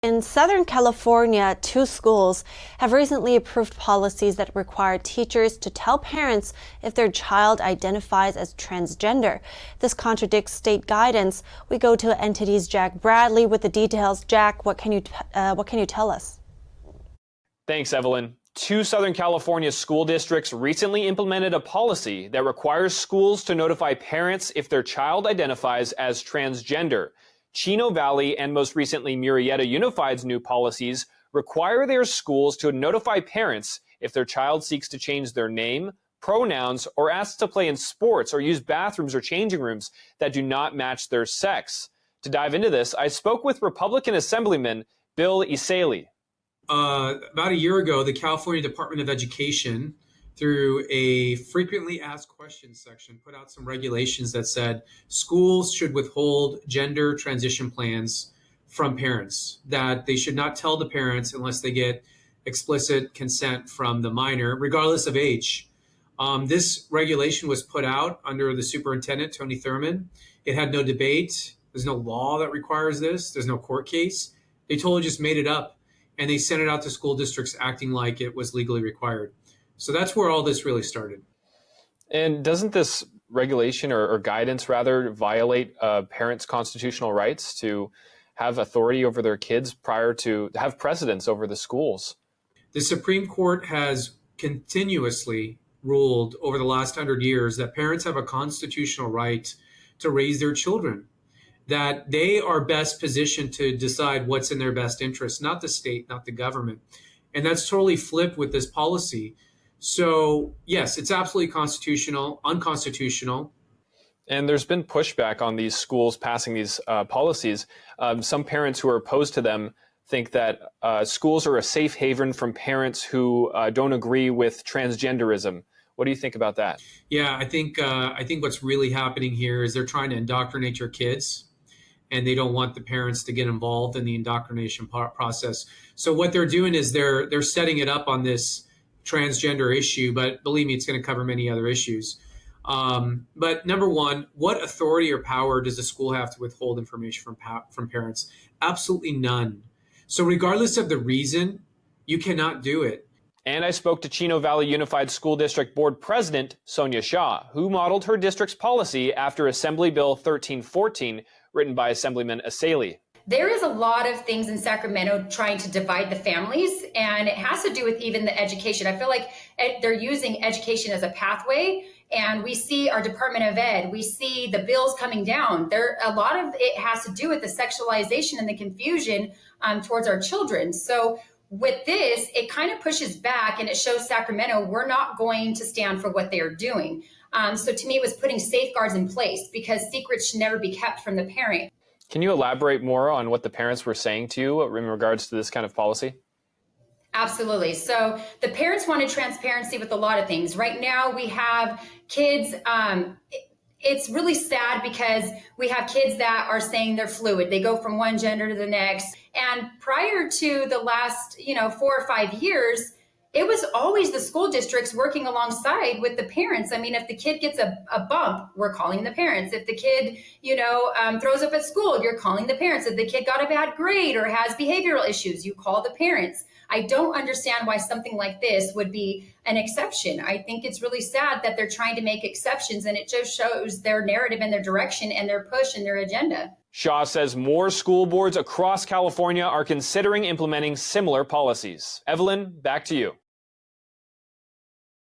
In Southern California, 2 schools have recently approved policies that require teachers to tell parents if their child identifies as transgender. This contradicts state guidance. We go to Entity's Jack Bradley with the details. Jack, what can you tell us? Thanks, Evelyn. 2 Southern California school districts recently implemented a policy that requires schools to notify parents if their child identifies as transgender. Chino Valley and most recently Murrieta Unified's new policies require their schools to notify parents if their child seeks to change their name, pronouns, or asks to play in sports or use bathrooms or changing rooms that do not match their sex. To dive into this, I spoke with Republican Assemblyman Bill Iseli. About a year ago, the California Department of Education, through a frequently asked questions section, put out some regulations that said schools should withhold gender transition plans from parents, that they should not tell the parents unless they get explicit consent from the minor, regardless of age. This regulation was put out under the superintendent, Tony Thurmond. It had no debate. There's no law that requires this. There's no court case. They totally just made it up, and they sent it out to school districts acting like it was legally required. So that's where all this really started. And doesn't this regulation or guidance rather violate parents' constitutional rights to have authority over their kids prior to have precedence over the schools? The Supreme Court has continuously ruled over the last 100 years that parents have a constitutional right to raise their children, that they are best positioned to decide what's in their best interest, not the state, not the government. And that's totally flipped with this policy. So, yes, it's absolutely unconstitutional. And there's been pushback on these schools passing these policies. Some parents who are opposed to them think that schools are a safe haven from parents who don't agree with transgenderism. What do you think about that? Yeah, I think what's really happening here is they're trying to indoctrinate your kids, and they don't want the parents to get involved in the indoctrination process. So what they're doing is they're setting it up on this transgender issue, but believe me, it's going to cover many other issues. But number one, what authority or power does the school have to withhold information from parents? Absolutely none. So regardless of the reason, you cannot do it. And I spoke to Chino Valley Unified School District Board President Sonia Shaw, who modeled her district's policy after Assembly Bill 1314, written by Assemblyman Iseli. There is a lot of things in Sacramento trying to divide the families, and it has to do with even the education. I feel like they're using education as a pathway, and we see our Department of Ed, we see the bills coming down. A lot of it has to do with the sexualization and the confusion towards our children. So with this, it kind of pushes back, and it shows Sacramento, we're not going to stand for what they are doing. So to me, it was putting safeguards in place because secrets should never be kept from the parent. Can you elaborate more on what the parents were saying to you in regards to this kind of policy? Absolutely. So the parents wanted transparency with a lot of things. Right now we have kids, it's really sad because we have kids that are saying they're fluid. They go from one gender to the next. And prior to the last, 4 or 5 years, it was always the school districts working alongside with the parents. I mean, if the kid gets a bump, we're calling the parents. If the kid, throws up at school, you're calling the parents. If the kid got a bad grade or has behavioral issues, you call the parents. I don't understand why something like this would be an exception. I think it's really sad that they're trying to make exceptions, and it just shows their narrative and their direction and their push and their agenda. Shaw says more school boards across California are considering implementing similar policies. Evelyn, back to you.